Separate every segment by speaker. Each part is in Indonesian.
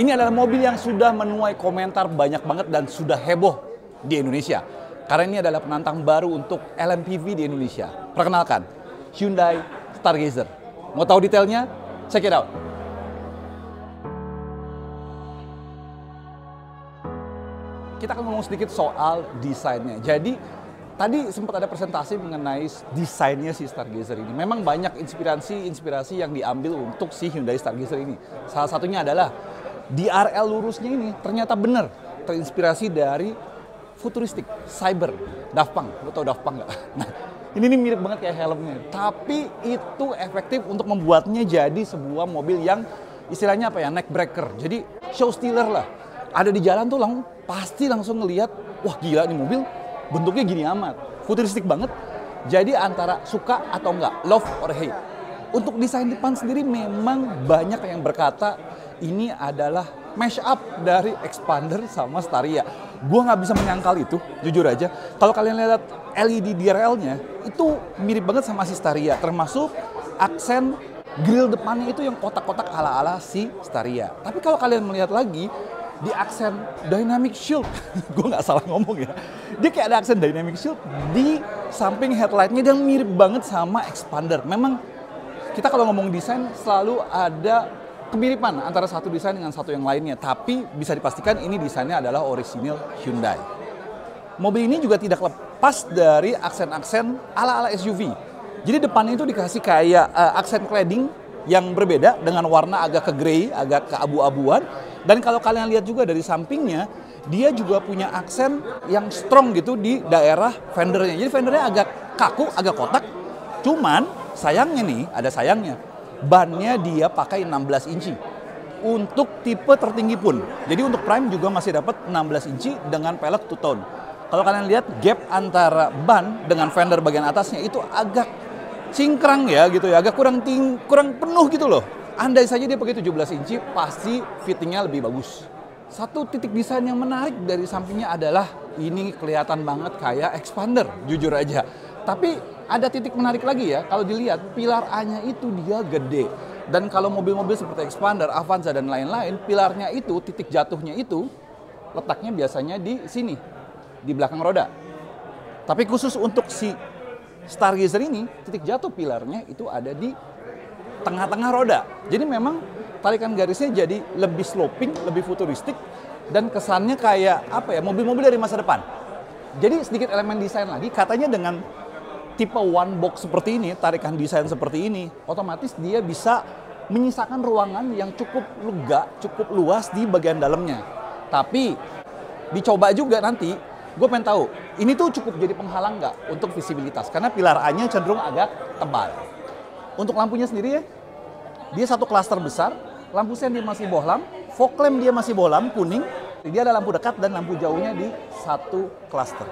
Speaker 1: Ini adalah mobil yang sudah menuai komentar banyak banget dan sudah heboh di Indonesia. Karena ini adalah penantang baru untuk LMPV di Indonesia. Perkenalkan, Hyundai Stargazer. Mau tahu detailnya? Check it out. Kita akan ngomong sedikit soal desainnya. Jadi, tadi sempat ada presentasi mengenai desainnya si Stargazer ini. Memang banyak inspirasi yang diambil untuk si Hyundai Stargazer ini. Salah satunya adalah DRL lurusnya ini ternyata benar terinspirasi dari futuristik, cyber, Daft Punk. Lo tau Daft Punk nggak? Nah, ini mirip banget kayak helmnya. Tapi itu efektif untuk membuatnya jadi sebuah mobil yang istilahnya apa ya, neck breaker. Jadi show stealer lah. Ada di jalan tuh pasti langsung ngelihat, wah gila nih mobil bentuknya gini amat. Futuristik banget. Jadi antara suka atau enggak, love or hate. Untuk desain depan sendiri memang banyak yang berkata ini adalah mash up dari Expander sama Staria. Gua nggak bisa menyangkal itu, jujur aja. Kalau kalian lihat LED DRL-nya, itu mirip banget sama si Staria. Termasuk aksen grill depannya itu yang kotak-kotak ala-ala si Staria. Tapi kalau kalian melihat lagi, di aksen dynamic shield, gue nggak salah ngomong ya. Dia kayak ada aksen dynamic shield di samping headlightnya dan mirip banget sama Expander. Memang kita kalau ngomong desain selalu ada kemiripan antara satu desain dengan satu yang lainnya. Tapi bisa dipastikan ini desainnya adalah orisinil Hyundai. Mobil ini juga tidak lepas dari aksen-aksen ala-ala SUV. Jadi depannya itu dikasih kayak aksen cladding yang berbeda dengan warna agak ke grey, agak ke abu-abuan. Dan kalau kalian lihat juga dari sampingnya, dia juga punya aksen yang strong gitu di daerah fendernya. Jadi fendernya agak kaku, agak kotak. Cuman sayangnya nih, ada sayangnya. Bannya dia pakai 16 inci. Untuk tipe tertinggi pun. Jadi untuk Prime juga masih dapat 16 inci dengan pelek two tone. Kalau kalian lihat gap antara ban dengan fender bagian atasnya itu agak cingkrang ya gitu ya. Agak kurang penuh gitu loh. Andai saja dia pakai 17 inci, pasti fittingnya lebih bagus. Satu titik desain yang menarik dari sampingnya adalah ini kelihatan banget kayak Expander, jujur aja. Tapi ada titik menarik lagi ya, kalau dilihat pilar A-nya itu dia gede. Dan kalau mobil-mobil seperti Expander, Avanza, dan lain-lain, pilarnya itu, titik jatuhnya itu, letaknya biasanya di sini, di belakang roda. Tapi khusus untuk si Stargazer ini, titik jatuh pilarnya itu ada di tengah-tengah roda. Jadi memang tarikan garisnya jadi lebih sloping, lebih futuristik, dan kesannya kayak apa ya, mobil-mobil dari masa depan. Jadi sedikit elemen desain lagi, katanya dengan tipe one box seperti ini, tarikan desain seperti ini, otomatis dia bisa menyisakan ruangan yang cukup lega, cukup luas di bagian dalamnya. Tapi dicoba juga nanti, gue pengen tahu, ini tuh cukup jadi penghalang nggak untuk visibilitas? Karena pilar A-nya cenderung agak tebal. Untuk lampunya sendiri ya, dia satu klaster besar, lampu sen dia masih bohlam, fog lamp dia masih bohlam, kuning, dia ada lampu dekat dan lampu jauhnya di satu klaster.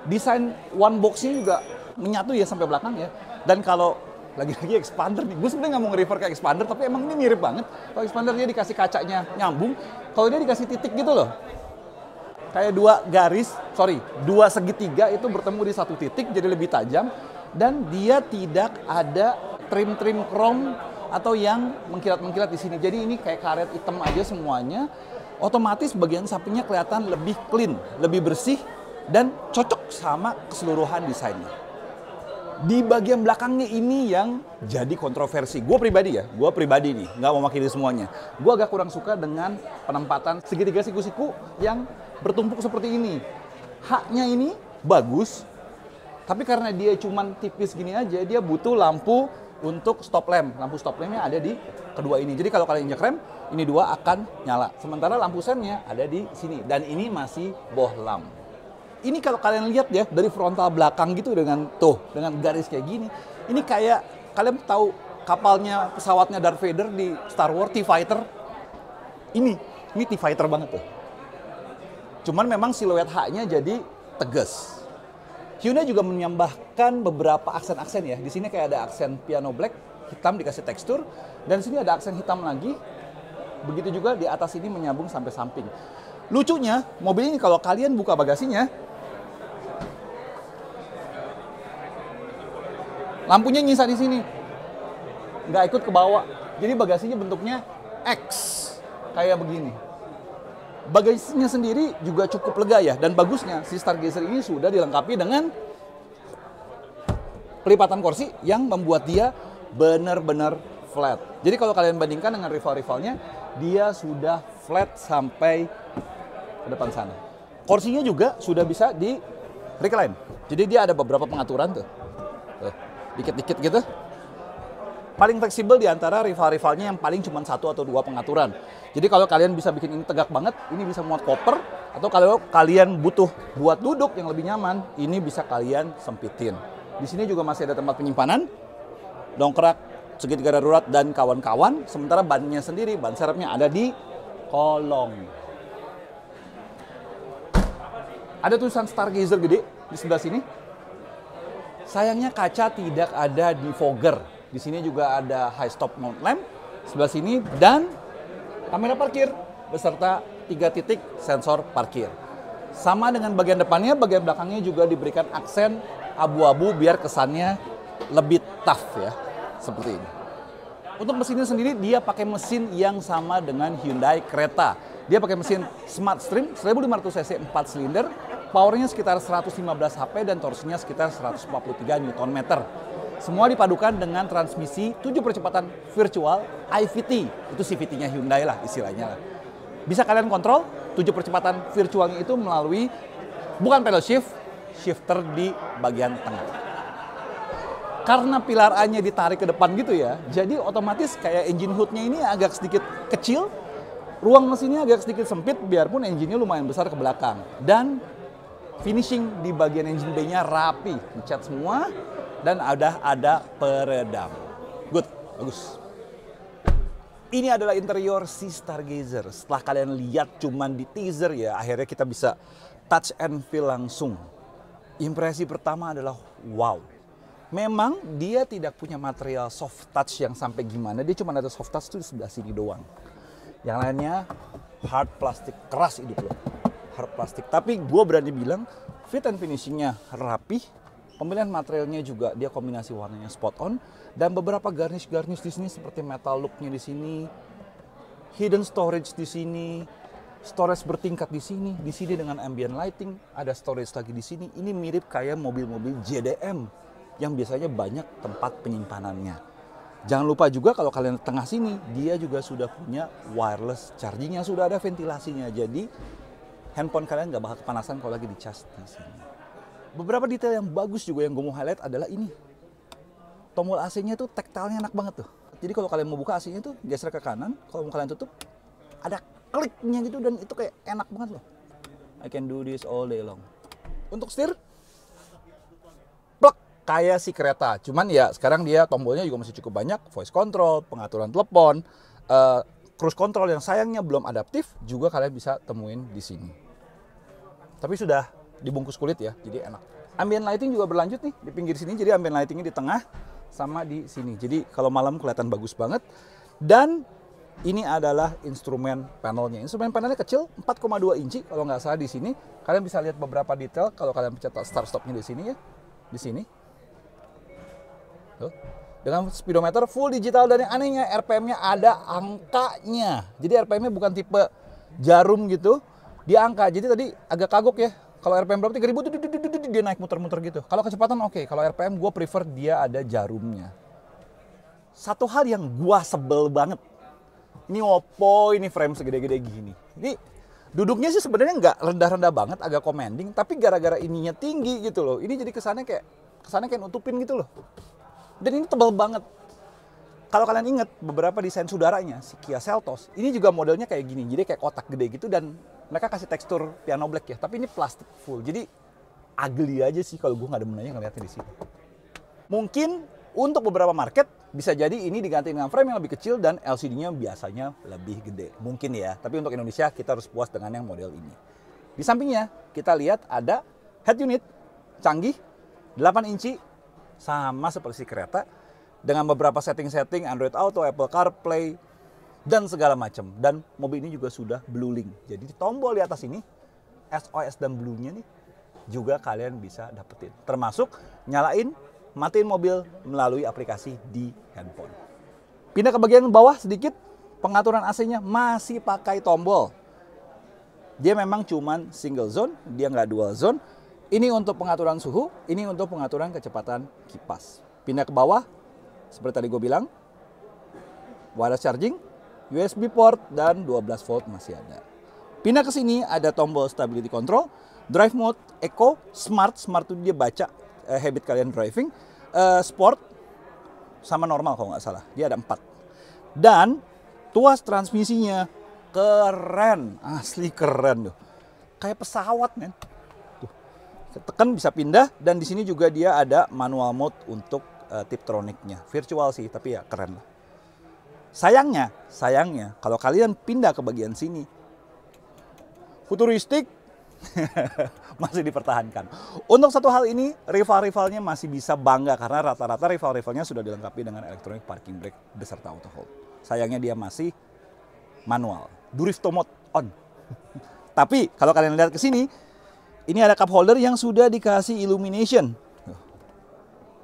Speaker 1: Desain one box-nya juga menyatu ya sampai belakang ya. Dan kalau lagi-lagi Expander nih, gue sebenarnya nggak mau nge-refer ke Expander, tapi emang ini mirip banget. Kalau Expander dia dikasih kacanya nyambung, kalau dia dikasih titik gitu loh. Kayak dua segitiga itu bertemu di satu titik jadi lebih tajam. Dan dia tidak ada trim-trim chrome atau yang mengkilat-mengkilat di sini. Jadi ini kayak karet hitam aja semuanya. Otomatis bagian sampingnya kelihatan lebih clean, lebih bersih, dan cocok sama keseluruhan desainnya. Di bagian belakangnya ini yang jadi kontroversi. Gue pribadi nih, nggak mau mewakili semuanya. Gue agak kurang suka dengan penempatan segitiga siku-siku yang bertumpuk seperti ini. Haknya ini bagus, tapi karena dia cuman tipis gini aja, dia butuh lampu untuk stop lamp. Lampu stop lampnya ada di kedua ini. Jadi kalau kalian injak rem, ini dua akan nyala. Sementara lampu sennya ada di sini. Dan ini masih bohlam. Ini kalau kalian lihat ya, dari frontal belakang gitu dengan garis kayak gini. Ini kayak, kalian tahu kapalnya, pesawatnya Darth Vader di Star Wars, T-Fighter. Ini T-Fighter banget tuh. Cuman memang siluet H-nya jadi tegas. Hyundai juga menambahkan beberapa aksen-aksen ya. Di sini kayak ada aksen piano black, hitam dikasih tekstur. Dan di sini ada aksen hitam lagi. Begitu juga di atas ini menyambung sampai samping. Lucunya, mobil ini kalau kalian buka bagasinya, lampunya nyisa di sini. Nggak ikut ke bawah. Jadi bagasinya bentuknya X. kayak begini. Bagasinya sendiri juga cukup lega ya, dan bagusnya si Stargazer ini sudah dilengkapi dengan pelipatan kursi yang membuat dia benar-benar flat. Jadi kalau kalian bandingkan dengan rival-rivalnya, dia sudah flat sampai ke depan sana. Kursinya juga sudah bisa di recline. Jadi dia ada beberapa pengaturan tuh. Dikit-dikit gitu. Paling fleksibel di antara rival-rivalnya yang paling cuma 1 atau 2 pengaturan. Jadi kalau kalian bisa bikin ini tegak banget, ini bisa muat koper. Atau kalau kalian butuh buat duduk yang lebih nyaman, ini bisa kalian sempitin. Di sini juga masih ada tempat penyimpanan, dongkrak, segitiga darurat, dan kawan-kawan. Sementara bannya sendiri, ban serepnya ada di kolong. Ada tulisan Stargazer gede di sebelah sini. Sayangnya kaca tidak ada di fogger. Di sini juga ada high stop mount lamp sebelah sini dan kamera parkir beserta 3 titik sensor parkir. Sama dengan bagian depannya, bagian belakangnya juga diberikan aksen abu-abu biar kesannya lebih tough ya, seperti ini. Untuk mesinnya sendiri dia pakai mesin yang sama dengan Hyundai Creta. Dia pakai mesin Smart Stream 1500 cc 4 silinder, powernya sekitar 115 HP dan torsinya sekitar 143 Nm. Semua dipadukan dengan transmisi 7 percepatan virtual IVT. Itu CVT-nya Hyundai lah istilahnya. Bisa kalian kontrol 7 percepatan virtualnya itu melalui bukan pedal shift, shifter di bagian tengah. Karena pilar A-nya ditarik ke depan gitu ya, jadi otomatis kayak engine hood-nya ini agak sedikit kecil, ruang mesinnya agak sedikit sempit biarpun engine-nya lumayan besar ke belakang. Dan finishing di bagian engine bay-nya rapi, dicat semua. Dan ada peredam. Good, bagus. Ini adalah interior si Stargazer. Setelah kalian lihat cuman di teaser ya, akhirnya kita bisa touch and feel langsung. Impresi pertama adalah wow. Memang dia tidak punya material soft touch yang sampai gimana. Dia cuma ada soft touch tuh di sebelah sini doang. Yang lainnya hard plastik, keras hidup loh. Hard plastik. Tapi gue berani bilang fit and finishingnya rapih. Pemilihan materialnya juga dia kombinasi warnanya spot on dan beberapa garnish di sini seperti metal look-nya di sini, hidden storage di sini, storage bertingkat di sini dengan ambient lighting, ada storage lagi di sini. Ini mirip kayak mobil-mobil JDM yang biasanya banyak tempat penyimpanannya. Jangan lupa juga kalau kalian di tengah sini, dia juga sudah punya wireless charging yang sudah ada ventilasinya. Jadi handphone kalian nggak bakal kepanasan kalau lagi dicas di sini. Beberapa detail yang bagus juga yang gue mau highlight adalah ini. Tombol AC-nya tuh tactile-nya enak banget tuh. Jadi kalau kalian mau buka AC-nya tuh geser ke kanan, kalau mau kalian tutup ada kliknya gitu dan itu kayak enak banget loh. I can do this all day long. Untuk setir, plek kayak si Creta. Cuman ya sekarang dia tombolnya juga masih cukup banyak. Voice control, pengaturan telepon, cruise control yang sayangnya belum adaptif juga kalian bisa temuin di sini. Tapi sudah dibungkus kulit ya, jadi enak. Ambient lighting juga berlanjut nih di pinggir sini, jadi ambient lightingnya di tengah sama di sini. Jadi kalau malam kelihatan bagus banget. Dan ini adalah instrumen panelnya. Instrumen panelnya kecil, 4,2 inci kalau nggak salah di ssini. Kalian bisa lihat beberapa detail kalau kalian pencet start stopnya di sini ya, di sini. Tuh. Dengan speedometer full digital dan yang anehnya RPM-nya ada angkanya. Jadi RPM-nya bukan tipe jarum gitu, dia angka. Jadi tadi agak kagok ya. Kalau RPM berapa 3000 dia naik muter-muter gitu. Kalau kecepatan oke. Kalau RPM gue prefer dia ada jarumnya. Satu hal yang gue sebel banget. Ini Oppo, ini frame segede-gede gini. Ini duduknya sih sebenarnya nggak rendah-rendah banget, agak commanding. Tapi gara-gara ininya tinggi gitu loh. Ini jadi kesannya kayak nutupin gitu loh. Dan ini tebal banget. Kalau kalian ingat beberapa desain saudaranya, si Kia Seltos, ini juga modelnya kayak gini. Jadi kayak kotak gede gitu dan mereka kasih tekstur piano black ya. Tapi ini plastik full. Jadi ugly aja sih kalau gue nggak demennya ngeliatnya di sini. Mungkin untuk beberapa market bisa jadi ini diganti dengan frame yang lebih kecil dan LCD-nya biasanya lebih gede. Mungkin ya. Tapi untuk Indonesia kita harus puas dengan yang model ini. Di sampingnya kita lihat ada head unit canggih 8 inci sama seperti si Creta. Dengan beberapa setting-setting Android Auto, Apple CarPlay, dan segala macam. Dan mobil ini juga sudah BlueLink. Jadi tombol di atas ini, SOS dan Blue-nya nih, juga kalian bisa dapetin. Termasuk nyalain, matiin mobil melalui aplikasi di handphone. Pindah ke bagian bawah sedikit, Pengaturan AC-nya masih pakai tombol. Dia memang cuman single zone, dia nggak dual zone. Ini untuk pengaturan suhu, ini untuk pengaturan kecepatan kipas. Pindah ke bawah, seperti tadi gue bilang, wireless charging, USB port, dan 12 volt masih ada. Pindah ke sini, ada tombol stability control, drive mode, eco, smart. Smart itu dia baca habit kalian driving, sport, sama normal kalau nggak salah. Dia ada 4. Dan tuas transmisinya keren, asli keren tuh. Kayak pesawat, men. Tuh. Tekan bisa pindah, dan di sini juga dia ada manual mode untuk Tiptronic-nya. Virtual sih, tapi ya keren lah. Sayangnya kalau kalian pindah ke bagian sini, futuristik masih dipertahankan. Untuk satu hal ini, rival-rivalnya masih bisa bangga karena rata-rata rival-rivalnya sudah dilengkapi dengan electronic parking brake beserta auto hold. Sayangnya dia masih manual. Drifto mode on. Tapi kalau kalian lihat ke sini, ini ada cup holder yang sudah dikasih illumination.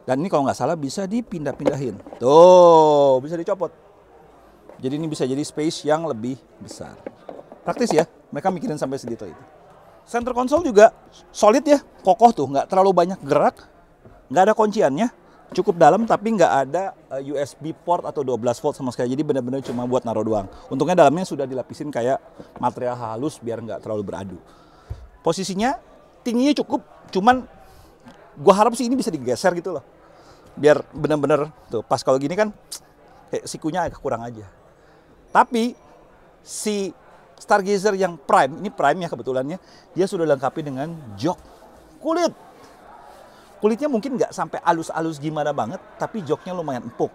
Speaker 1: Dan ini kalau nggak salah bisa dipindah-pindahin. Tuh, bisa dicopot. Jadi ini bisa jadi space yang lebih besar. Praktis ya, mereka mikirin sampai sedetail itu. Center console juga solid ya, kokoh tuh, nggak terlalu banyak gerak, nggak ada kunciannya, cukup dalam tapi nggak ada USB port atau 12 volt sama sekali. Jadi benar-benar cuma buat naruh doang. Untungnya dalamnya sudah dilapisin kayak material halus biar nggak terlalu beradu. Posisinya tingginya cukup, cuman gua harap sih ini bisa digeser gitu loh. Biar benar-benar tuh pas kalau gini kan sikunya agak kurang aja. Tapi si Stargazer yang Prime, ini Prime ya kebetulannya, dia sudah lengkapi dengan jok kulit. Kulitnya mungkin nggak sampai halus-halus gimana banget, tapi joknya lumayan empuk.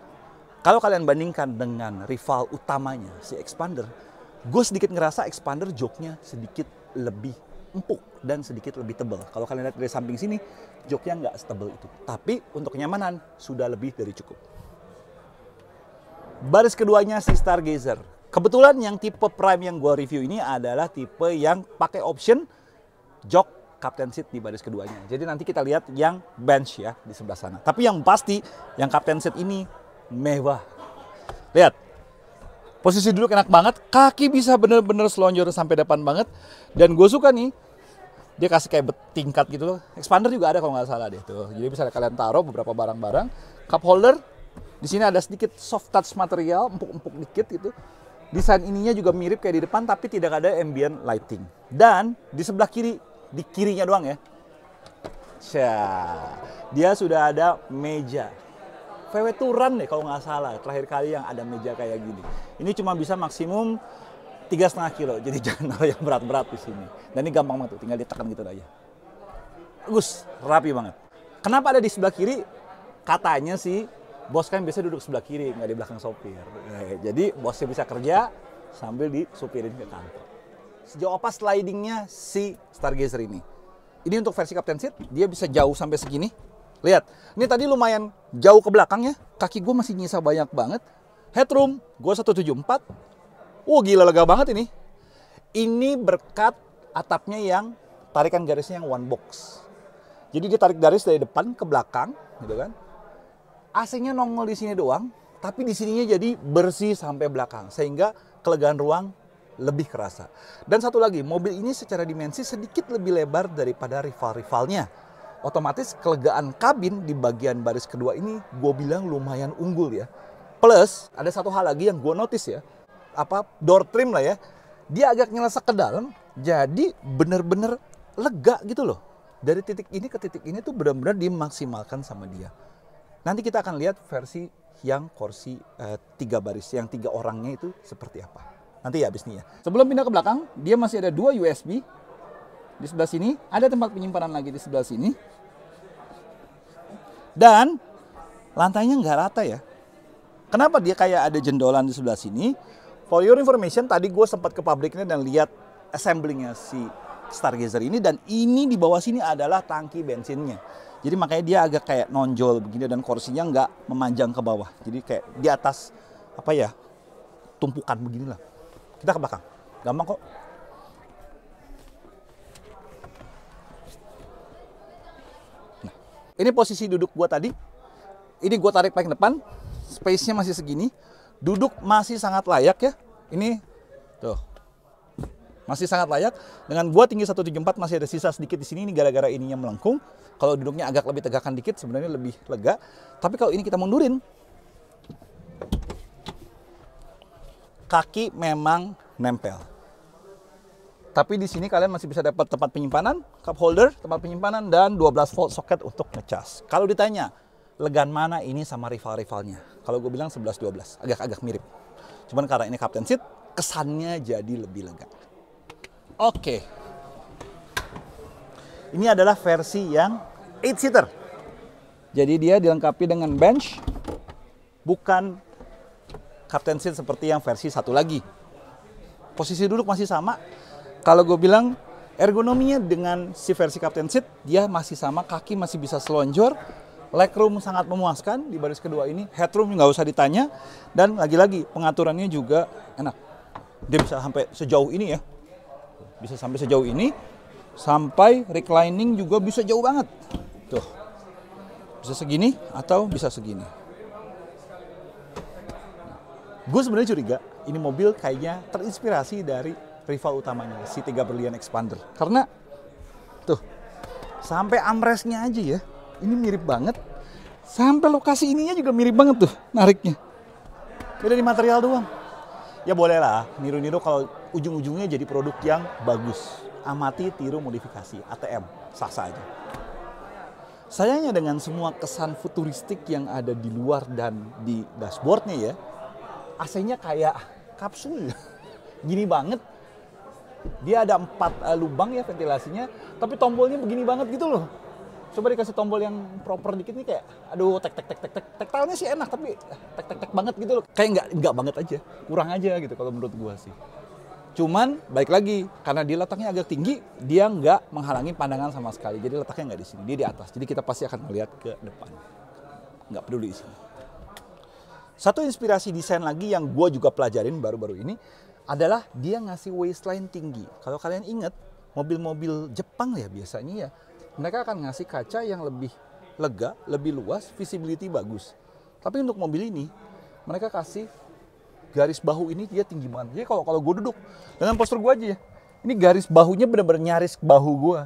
Speaker 1: Kalau kalian bandingkan dengan rival utamanya, si Expander, gue sedikit ngerasa Expander joknya sedikit lebih empuk dan sedikit lebih tebal. Kalau kalian lihat dari samping sini, joknya nggak setebal itu. Tapi untuk kenyamanan sudah lebih dari cukup. Baris keduanya si Stargazer. Kebetulan yang tipe Prime yang gue review ini adalah tipe yang pakai option jok captain seat di baris keduanya. Jadi nanti kita lihat yang bench ya di sebelah sana. Tapi yang pasti yang captain seat ini mewah. Lihat, posisi duduk enak banget, kaki bisa bener-bener selonjor sampai depan banget. Dan gue suka nih, dia kasih kayak bertingkat gitu loh. Expander juga ada kalau nggak salah deh tuh. Jadi bisa kalian taruh beberapa barang-barang. Cup holder, di sini ada sedikit soft touch material, empuk-empuk dikit gitu. Desain ininya juga mirip kayak di depan, tapi tidak ada ambient lighting. Dan di sebelah kiri, di kirinya doang ya, dia sudah ada meja. VW Touran deh kalau nggak salah, terakhir kali yang ada meja kayak gini. Ini cuma bisa maksimum 3,5 kilo, jadi jangan naruh yang berat-berat di sini. Dan ini gampang banget tuh, tinggal ditekan gitu aja. Bagus, rapi banget. Kenapa ada di sebelah kiri? Katanya sih, bos kan biasa duduk sebelah kiri, nggak di belakang sopir. Jadi bosnya bisa kerja sambil disupirin ke kantor. Sejauh apa slidingnya si Stargazer ini? Ini untuk versi captain seat, dia bisa jauh sampai segini. Lihat, ini tadi lumayan jauh ke belakang ya. Kaki gue masih nyisa banyak banget. Headroom, gue 174. Gila lega banget ini. Ini berkat atapnya yang tarikan garisnya yang one box. Jadi dia tarik garis dari depan ke belakang, gitu kan. AC-nya nongol di sini doang, tapi di sininya jadi bersih sampai belakang, sehingga kelegaan ruang lebih kerasa. Dan satu lagi, mobil ini secara dimensi sedikit lebih lebar daripada rival-rivalnya. Otomatis kelegaan kabin di bagian baris kedua ini gue bilang lumayan unggul ya. Plus, ada satu hal lagi yang gue notice ya, door trim lah ya, dia agak nyelesek ke dalam, jadi bener-bener lega gitu loh. Dari titik ini ke titik ini tuh benar-benar dimaksimalkan sama dia. Nanti kita akan lihat versi yang kursi 3 baris, yang 3 orangnya itu seperti apa. Nanti ya habis ini ya. Sebelum pindah ke belakang, dia masih ada 2 USB. Di sebelah sini, ada tempat penyimpanan lagi di sebelah sini. Dan lantainya nggak rata ya. Kenapa dia kayak ada jendolan di sebelah sini? For your information, tadi gue sempat ke pabriknya dan lihat assemblingnya si Stargazer ini. Dan ini di bawah sini adalah tangki bensinnya. Jadi makanya dia agak kayak nonjol begini dan kursinya nggak memanjang ke bawah. Jadi kayak di atas tumpukan beginilah. Kita ke belakang, gampang kok. Nah, ini posisi duduk gua tadi. Ini gua tarik paling depan, space-nya masih segini. Duduk masih sangat layak ya. Ini tuh masih sangat layak. Dengan gua tinggi 174 masih ada sisa sedikit di sini. Ini gara-gara ininya melengkung. Kalau duduknya agak lebih tegakkan dikit sebenarnya lebih lega. Tapi kalau ini kita mundurin, kaki memang nempel. Tapi di sini kalian masih bisa dapat tempat penyimpanan, cup holder, tempat penyimpanan, dan 12 volt soket untuk ngecas. Kalau ditanya, legan mana ini sama rival-rivalnya? Kalau gue bilang 11-12, agak-agak mirip. Cuman karena ini captain seat, kesannya jadi lebih lega. Oke. Ini adalah versi yang 8-seater. Jadi dia dilengkapi dengan bench, bukan captain seat seperti yang versi satu lagi. Posisi duduk masih sama. Kalau gue bilang ergonominya dengan si versi captain seat, dia masih sama, kaki masih bisa selonjor, legroom sangat memuaskan di baris kedua ini, headroom nggak usah ditanya, dan lagi-lagi pengaturannya juga enak. Dia bisa sampai sejauh ini ya, bisa sampai sejauh ini, sampai reclining juga bisa jauh banget. Tuh, bisa segini atau bisa segini. Gue sebenarnya curiga, ini mobil kayaknya terinspirasi dari rival utamanya, si 3 berlian expander. Karena tuh, sampai armrestnya aja ya, ini mirip banget. Sampai lokasi ininya juga mirip banget tuh nariknya. Beda di material doang. Ya boleh lah, niru-niru kalau ujung-ujungnya jadi produk yang bagus. Amati, tiru, modifikasi, ATM, sah-sah aja. Sayangnya dengan semua kesan futuristik yang ada di luar dan di dashboardnya ya, AC-nya kayak kapsul. Gini banget. Dia ada 4 lubang ya ventilasinya, tapi tombolnya begini banget gitu loh. Coba dikasih tombol yang proper dikit nih kayak, aduh tek. Tektalnya sih enak, tapi tek banget gitu loh. Kayak nggak banget aja, kurang aja gitu kalau menurut gua sih. Cuman baik lagi, karena dia letaknya agak tinggi, dia nggak menghalangi pandangan sama sekali. Jadi letaknya nggak di sini, dia di atas. Jadi kita pasti akan melihat ke depan. Nggak peduli di sini. Satu inspirasi desain lagi yang gua juga pelajarin baru-baru ini adalah dia ngasih waistline tinggi. Kalau kalian ingat, mobil-mobil Jepang ya biasanya ya, mereka akan ngasih kaca yang lebih lega, lebih luas, visibility bagus. Tapi untuk mobil ini, mereka kasih garis bahu ini dia tinggi banget. Jadi kalau gue duduk, dengan postur gue aja ya, ini garis bahunya benar-benar nyaris ke bahu gue.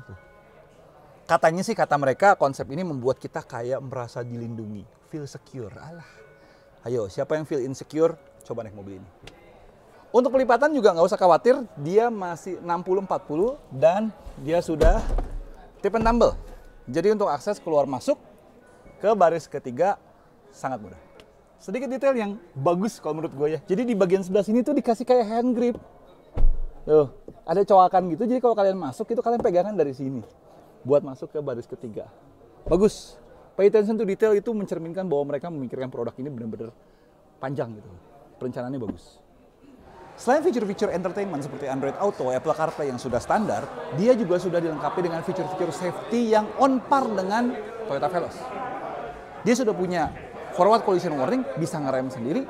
Speaker 1: Katanya sih, kata mereka, konsep ini membuat kita kayak merasa dilindungi. Feel secure. Alah. Ayo, siapa yang feel insecure, coba naik mobil ini. Untuk pelipatan juga nggak usah khawatir, dia masih 60-40 dan dia sudah tip and tumble. Jadi untuk akses keluar masuk ke baris ketiga sangat mudah. Sedikit detail yang bagus kalau menurut gue ya. Jadi di bagian sebelah sini tuh dikasih kayak hand grip. Tuh, ada coakan gitu, jadi kalau kalian masuk itu kalian pegangan dari sini buat masuk ke baris ketiga. Bagus. Pay attention to detail itu mencerminkan bahwa mereka memikirkan produk ini benar-benar panjang gitu. Perencanaannya bagus. Selain fitur-fitur entertainment seperti Android Auto, Apple CarPlay yang sudah standar, dia juga sudah dilengkapi dengan fitur-fitur safety yang on par dengan Toyota Veloz. Dia sudah punya forward collision warning, bisa ngerem sendiri.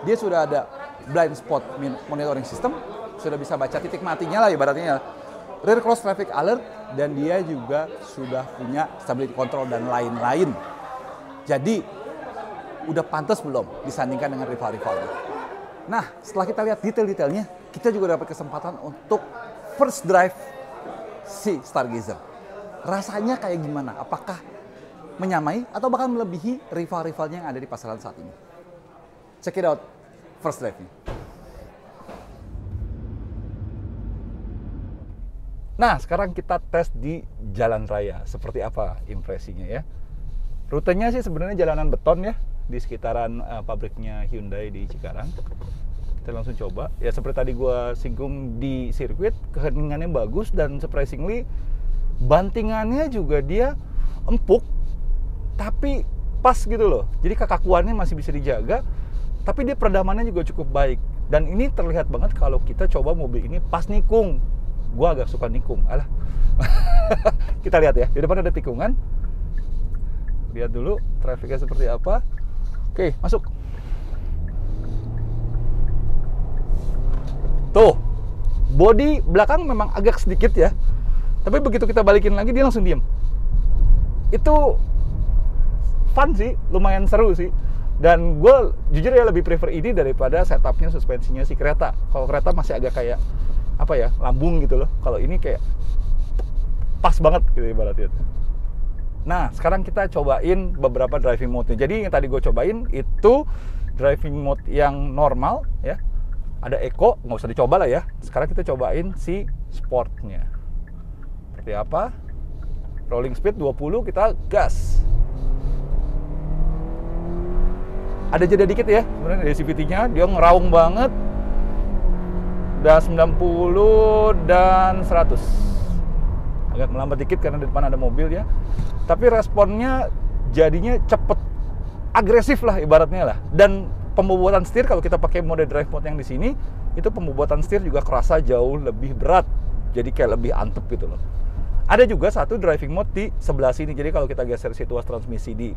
Speaker 1: Dia sudah ada blind spot monitoring system, sudah bisa baca titik matinya lah ibaratnya. Rear cross traffic alert, dan dia juga sudah punya stability control dan lain-lain. Jadi, udah pantas belum disandingkan dengan rival-rivalnya? Nah, setelah kita lihat detail-detailnya, kita juga dapat kesempatan untuk first drive si Stargazer. Rasanya kayak gimana? Apakah menyamai atau bahkan melebihi rival-rivalnya yang ada di pasaran saat ini? Check it out, first drive-nya. Nah, sekarang kita tes di jalan raya. Seperti apa impresinya ya? Rutenya sih sebenarnya jalanan beton ya, di sekitaran pabriknya Hyundai di Cikarang. Kita langsung coba. Ya seperti tadi gue singgung di sirkuit, keheningannya bagus dan surprisingly bantingannya juga dia empuk tapi pas gitu loh. Jadi kekakuannya masih bisa dijaga, tapi dia peredamannya juga cukup baik. Dan ini terlihat banget kalau kita coba mobil ini pas nikung. Gue agak suka nikung. Alah. Kita lihat ya, di depan ada tikungan. Lihat dulu trafiknya seperti apa. Oke, masuk. Tuh, bodi belakang memang agak sedikit ya. Tapi begitu kita balikin lagi, dia langsung diem. Itu fun sih, lumayan seru sih. Dan gue jujur ya lebih prefer ini daripada setupnya suspensinya si kereta. Kalau kereta masih agak kayak apa ya, lambung gitu loh. Kalau ini kayak pas banget gitu ibaratnya. Nah, sekarang kita cobain beberapa driving mode-nya. Jadi yang tadi gue cobain itu driving mode yang normal ya. Ada eco, nggak usah dicoba lah ya. Sekarang kita cobain si sportnya. Seperti apa? Rolling speed 20, kita gas. Ada jeda dikit ya, sebenarnya dari CVT-nya dia ngeraung banget. Udah 90 dan 100. Agak melambat dikit karena di depan ada mobil ya. Tapi responnya jadinya cepet, agresif lah ibaratnya lah. Dan pembobotan setir kalau kita pakai mode drive mode yang di sini, itu pembobotan setir juga kerasa jauh lebih berat. Jadi kayak lebih antep gitu loh. Ada juga satu driving mode di sebelah sini. Jadi kalau kita geser situas transmisi di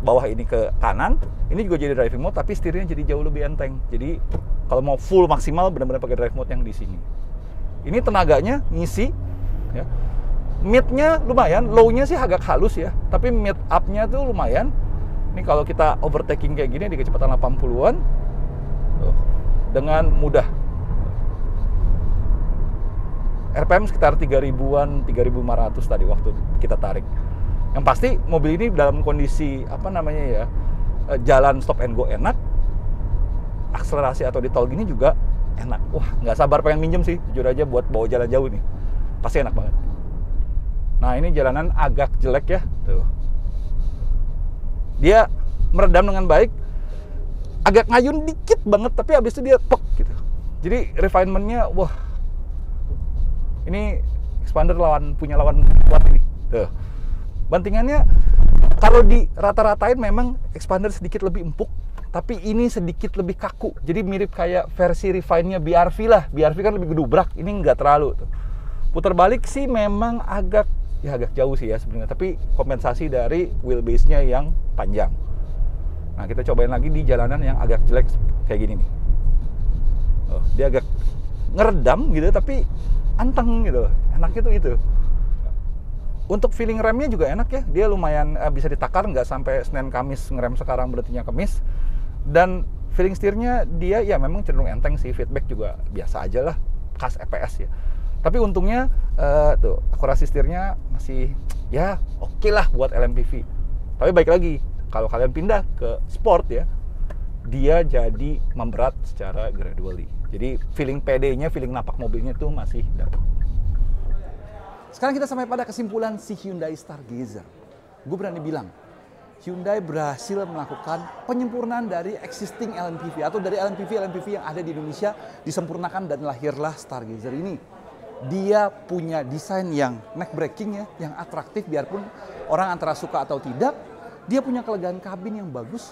Speaker 1: bawah ini ke kanan, ini juga jadi driving mode tapi setirnya jadi jauh lebih enteng. Jadi kalau mau full maksimal benar-benar pakai drive mode yang di sini. Ini tenaganya ngisi ya. Mid-nya lumayan, low-nya sih agak halus ya, tapi mid up-nya tuh lumayan. Ini kalau kita overtaking kayak gini di kecepatan 80-an dengan mudah. RPM sekitar 3000-an, 3500 tadi waktu kita tarik. Yang pasti mobil ini dalam kondisi apa namanya ya, jalan stop and go enak, akselerasi atau di tol gini juga enak. Wah, nggak sabar pengen minjem sih, jujur aja buat bawa jalan jauh nih. Pasti enak banget. Nah, ini jalanan agak jelek ya, tuh. Dia meredam dengan baik, agak ngayun dikit banget, tapi habis itu dia pek gitu. Jadi refinement-nya, wah, ini expander punya lawan kuat ini. Tuh. Bantingannya kalau di rata-ratain memang expander sedikit lebih empuk, tapi ini sedikit lebih kaku. Jadi mirip kayak versi refine-nya BRV lah. BRV kan lebih gedubrak, ini nggak terlalu. Tuh. Putar balik sih memang agak jauh sih ya sebenarnya, tapi kompensasi dari wheelbase-nya yang panjang. Nah, kita cobain lagi di jalanan yang agak jelek kayak gini nih. Dia agak ngeredam gitu, tapi anteng gitu. Enaknya tuh itu. Untuk feeling remnya juga enak ya. Dia lumayan bisa ditakar, nggak sampai Senin Kamis ngerem sekarang berartinya Kamis. Dan feeling setirnya dia ya memang cenderung enteng sih. Feedback juga biasa aja lah, khas EPS ya. Tapi untungnya tuh akurasi setirnya masih ya oke lah buat LMPV. Tapi baik lagi, kalau kalian pindah ke sport ya, dia jadi memberat secara gradually. Jadi feeling PD-nya, feeling napak mobilnya tuh masih dapat. Sekarang kita sampai pada kesimpulan si Hyundai Stargazer. Gue berani bilang, Hyundai berhasil melakukan penyempurnaan dari existing LMPV atau dari LMPV yang ada di Indonesia, disempurnakan dan lahirlah Stargazer ini. Dia punya desain yang neck breaking ya, yang atraktif biarpun orang antara suka atau tidak. Dia punya kelegaan kabin yang bagus,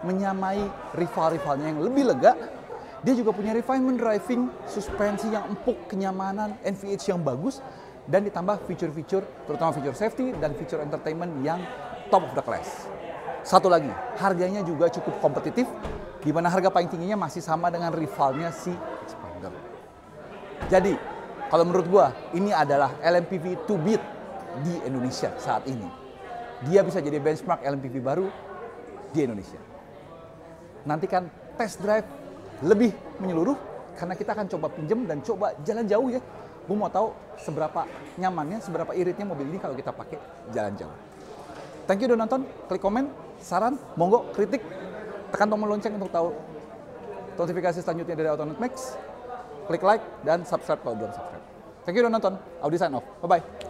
Speaker 1: menyamai rival-rivalnya yang lebih lega. Dia juga punya refinement driving, suspensi yang empuk, kenyamanan, NVH yang bagus, dan ditambah fitur-fitur, terutama fitur safety dan fitur entertainment yang top of the class. Satu lagi, harganya juga cukup kompetitif, di mana harga paling tingginya masih sama dengan rivalnya si Expander. Jadi, kalau menurut gua, ini adalah LMPV to beat di Indonesia saat ini. Dia bisa jadi benchmark LMPV baru di Indonesia. Nantikan test drive lebih menyeluruh, karena kita akan coba pinjem dan coba jalan jauh ya. Gue mau tahu seberapa nyamannya, seberapa iritnya mobil ini kalau kita pakai jalan jauh. Thank you udah nonton, klik komen, saran, monggo, kritik, tekan tombol lonceng untuk tahu notifikasi selanjutnya dari Autonet Max. Klik like dan subscribe kalau belum subscribe. Thank you udah nonton. Audi sign off. Bye-bye.